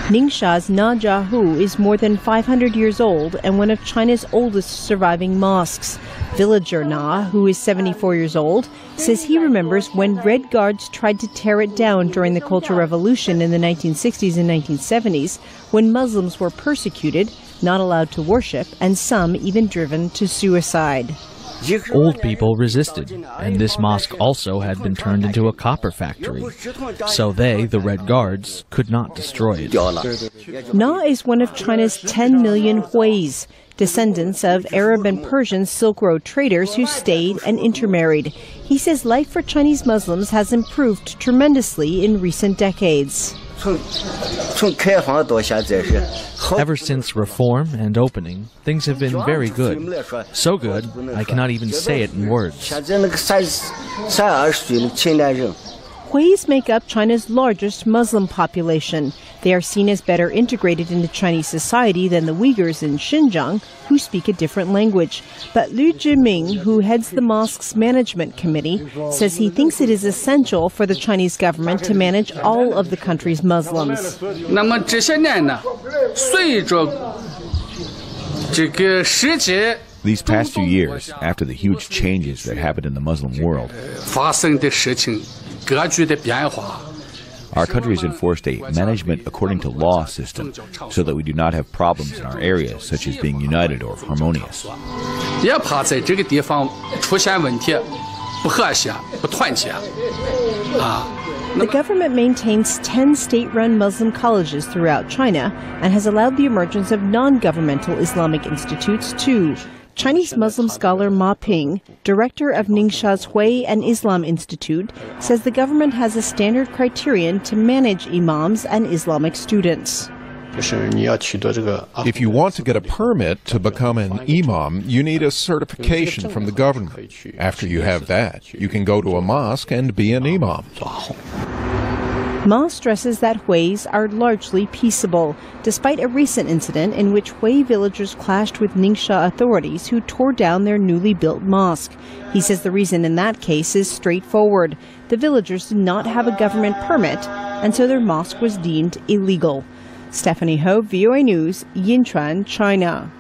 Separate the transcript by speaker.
Speaker 1: Ningxia's Najiahu is more than 500 years old and one of China's oldest surviving mosques. Villager Na, who is 74 years old, says he remembers when Red Guards tried to tear it down during the Cultural Revolution in the 1960s and 1970s, when Muslims were persecuted, not allowed to worship, and some even driven to suicide.
Speaker 2: Old people resisted, and this mosque also had been turned into a copper factory. So they, the Red Guards, could not destroy it.
Speaker 1: Na is one of China's 10 million Huis, descendants of Arab and Persian Silk Road traders who stayed and intermarried. He says life for Chinese Muslims has improved tremendously in recent decades.
Speaker 2: Ever since reform and opening, things have been very good. So good, I cannot even say it in words.
Speaker 1: Huis make up China's largest Muslim population. They are seen as better integrated into Chinese society than the Uyghurs in Xinjiang, who speak a different language. But Liu Jiming, who heads the mosque's management committee, says he thinks it is essential for the Chinese government to manage all of the country's Muslims.
Speaker 3: These past few years, after the huge changes that happened in the Muslim world, our country has enforced a management according to law system so that we do not have problems in our areas, such as being united or harmonious.
Speaker 1: The government maintains 10 state-run Muslim colleges throughout China and has allowed the emergence of non-governmental Islamic institutes too. Chinese Muslim scholar Ma Ping, director of Ningxia's Hui and Islam Institute, says the government has a standard criterion to manage imams and Islamic students.
Speaker 4: If you want to get a permit to become an imam, you need a certification from the government. After you have that, you can go to a mosque and be an imam.
Speaker 1: Ma stresses that Huis are largely peaceable, despite a recent incident in which Hui villagers clashed with Ningxia authorities who tore down their newly built mosque. He says the reason in that case is straightforward. The villagers did not have a government permit, and so their mosque was deemed illegal. Stephanie Ho, VOA News, Yinchuan, China.